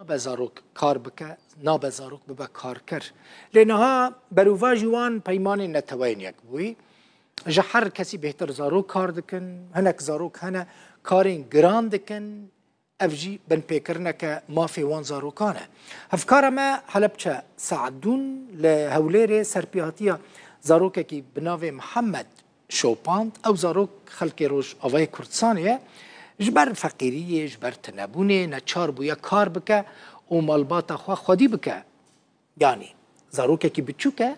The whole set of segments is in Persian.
نابزاروک کار بکه نابزاروک ببه کار کر لینها بروفا جوان پیمان نتوین یک بوی جهر کسی بهتر زاروک کار دکن هنک زاروک هنه کارین گران دکن افجی بن پیکرنه که مافی وان زاروکانه هفکار ما حلبچه سعدون لهولیر سرپیاتیا زاروک کی بناو محمد شوپاند او زاروک خلق روش آوای کردستانیه جبر فقیریه جبر تنبونه نچار بویا کار بکه و مالبات خودی بکه یعنی زاروک کی بچوکه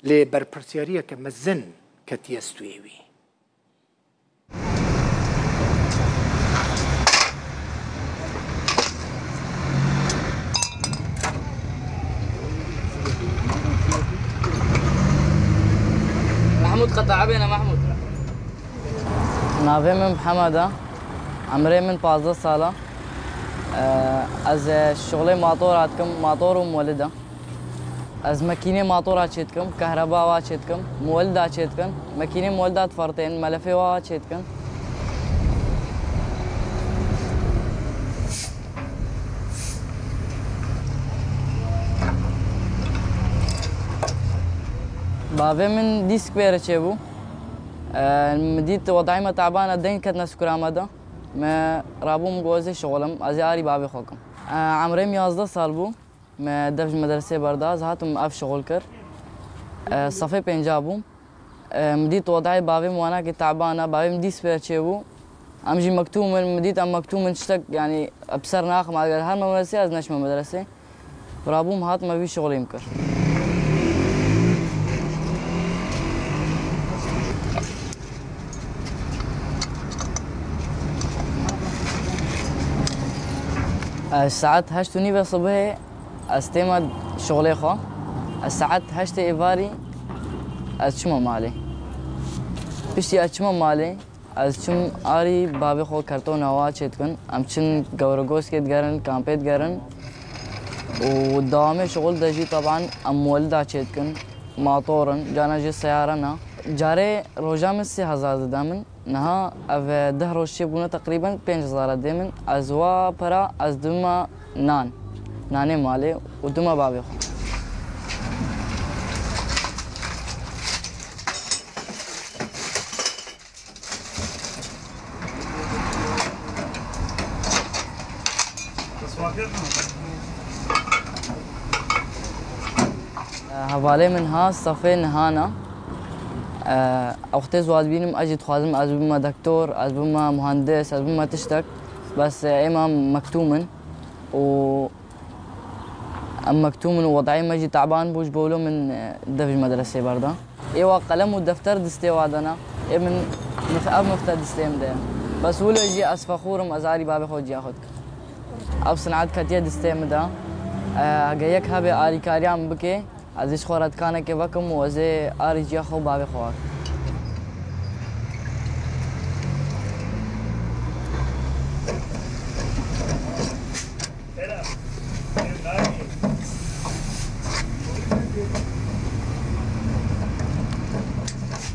لی برپرسیاریه که مزن کتی استویوی محمود قطع بينا محمود ناوی من محمده عمري من 15 ساله از شغل ماطور هاتكم ماطور ومولده از ماكينه ماطور هاتشيتكم كهرباء واتشيتكم مولده هاتشيتكم ماكينه مولده فرتين ملفي واتشيتكم بابي من ديسك بيرة شيبو مديت وضعي ما تعبانة دين كتنا سكرامة ما رابو مجوزي شغلم أزياري بابي خوكم عمري 11 سال بو ما دفج مدرسة برداز هاتم أف شغل كر صفي بينجابو مديت وضعي بابي وانا كي تعبانة بابي مديس بيرة شيبو أمجي مكتوم مديت أم مكتوم تشتك يعني أبصر ناخ مع هر مدرسة از نشم مدرسة رابو هات ما في شغل يمكر الساعات 8:30 صبح استيمد شغلي خو الساعات 8 إيفاري أتشم مالي بشتي أتشم مالي أتشم آري بابي خو كرتون هوا شيتكن أمشن جورجوس كيت جرن كامبيت جرن والدوام شغل دجي طبعا أمولدا شيتكن ماطورن جانا جي سيارنا جاري روجا من 3000 دامن نها اف ده روشي بونا تقريبا 5000 دامن ازوا برا از دوما ناني مالي ودوما بابي خو هوالي منها صفي نهانا اختي زوادبينم اجي تخازم از بما دكتور از بما مهندس از بما تشتك بس اما مكتومن و ام مكتومن ووضعي ما اجي تعبان بوش بولو من دفج مدرسه بردا ايوا قلم ودفتر دستي وادنا اي من اب مفتر دستيم ده بس ولا يجي اسفخورم ازاري بابي خو جي اخذك اب صنعت كتيه دستيم ده جايك هبه اري كاريام بكي ازش خورت كانه كي وكم وزي اري جي اخو بابي خوار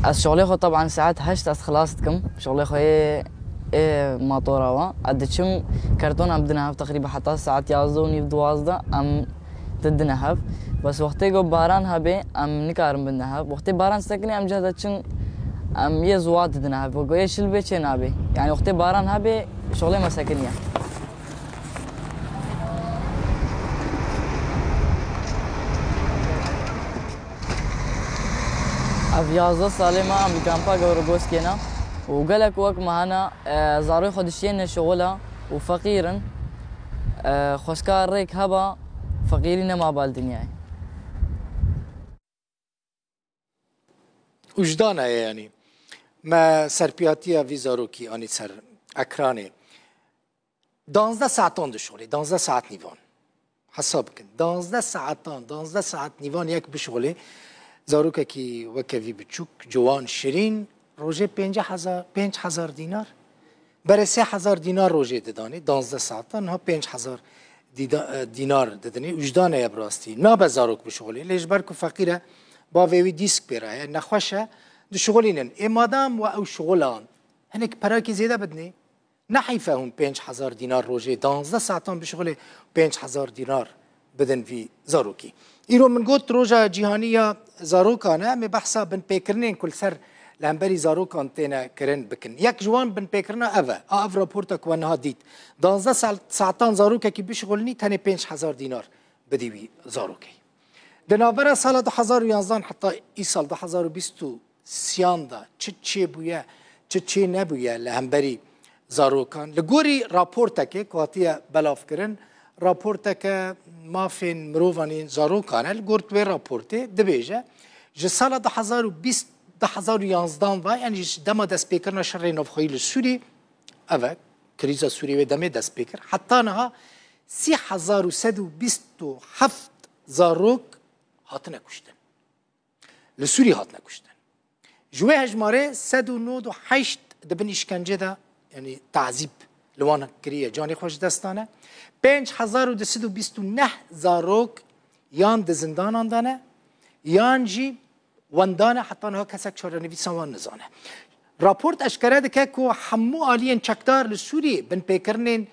از شغلي خو طبعا ساعات 8 از خلاصتكم شغلي خو ايه ماطوره ادشم كرتون ام دنهاف تقريبا حتى ساعات 11 12 ام تدنهاف بس وقتی گو باران هبه ام نکارم بندهاف وقتی باران سکنی ام جهدچن ام یه زواد دنهاف و گوی شل به چه نابه يعني وقتی باران هبه شغلي ما سکنیه اف 11 ساله ما ام كامبا جورجوس كينا وقالك وقت معنا زاروي خدشين شغلها وفقيرا خوشكار ريك هبا فقيرين ما بالدنيا وجدانه يعني ما سرپیاتیا وی زاروکی آنی سر اکرانه 12 ساعتان دو شغلی 12 ساعت نیوان حساب کن 12 ساعت نیوان یک بشغله زاروکه کی وکوی بچوک جوان شیرین روزه 5000 دینار برای 3000 دینار روزه دادانی 12 ساعتان ها 5000 دینار دادنی وجدانه یا براستی نابه زاروک بشغلی لیش برکو فقیره با وی دیسک بیره نخوشه دو شغلینن مادام و او شغلان هنک پراکی زیده بدنی نحیفه 5000 دینار روزه 12 ساعتان بشغله 5000 دینار بدن في زاروكي إيرو من قلت روجا جيهانية زاروكانا مي بحثا بن بيكرنين كل سر لهمبري زاروكان تينا كرن بكن يك جوان بن بيكرنا أف رابورتك وانها ديت 12 ساعتان زاروكا كي بشغلني تاني 5000 دينار بدي بي زاروكي دنابرا سال 2011 حتى اي سال 2020 سياندا تشي بويا تشي نبويا لهمبري زاروكان لغوري رابورتك كواتيا بلاف كرن رابورتك ما فين مروفانين زاروكان الغورت بي رابورتي دبيجا ج سال 2020 2011 و يعني دما دست بيكرنا شر نوفخيل السوري افا كريزا سوري دما دست بيكر حتى نها 3127 زاروك هاتنا كشتن لسوري هاتنا كشتن جوه هجماره 198 دبن اشکنجه دا يعني تعذيب لوانا كريه جاني خوش دستانه 5229 زاروك يان دزندان دانه يان جي وندانه حتى انها كسك شورنوی سوان نزانه راپورت اشکره دکه که حمو آلین چکدار لسوری بن پیکرنین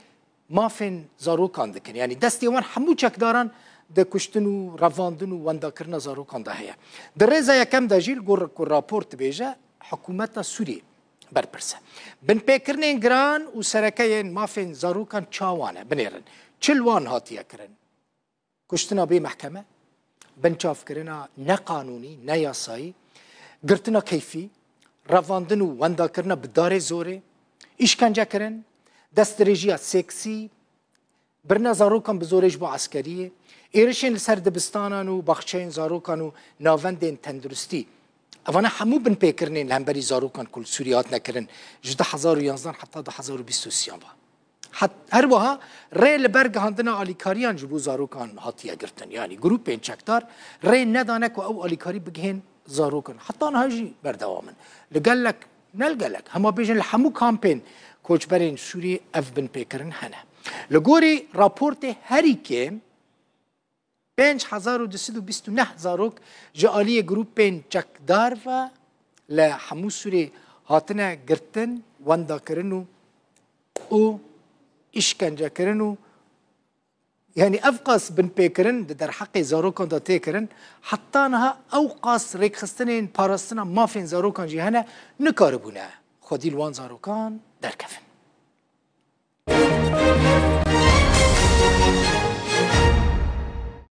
مافن زاروکان دکن یعنی دستی وان حمو چکداران ده کشتن و رواندن و وندا کرنا زاروکان ده هیا در رزا یکم ده جیل گر راپورت بیجه حکومت سوری برپرسه بن پیکرنین گران و سرکه مافن زاروکان چاوانه بنیرن چلوان هاتیه کرن کشتنا بی محکمه بنچاف کرنا نه قانونی نه یاسایی گرتنا کیفی رواندن و وندا کرنا بدار زوره اشکنجه کرن دسترجیا سکسی برنا زاروکان بزورش با عسکریه ایرشین لسر دبستانان و بخشین زاروکان و ناوندین تندرستی اوانا حمو بن پیکرنین لهمبری زاروکان کل سوریات نکرن جده 2011 حتی 2023 با هر وها ری لبرگ هندنا آلیکاریان جبو زاروکان هاتیه گرتن یعنی گروپ این چکدار ری ندانه که او آلیکاری بگهن زاروکان حتی نهاجی بردوامن لگلک نلگلک هما بیجن لحمو کامپین کوچبرین سوری اف بن پیکرن هنه لگوری راپورت هری که 5229 زاروک جالی گروپین چکدار و لحمو سوری هاتنه گرتن وندا کرنو او اشکنجه کرنو يعني افقاس بن بيكرن در حق زاروكان دا تيكرن حتى انها اوقاس ريكخستنين باراستنا ما فين زاروكان جيهانا نكاربونا خودي الوان زاروكان در كفن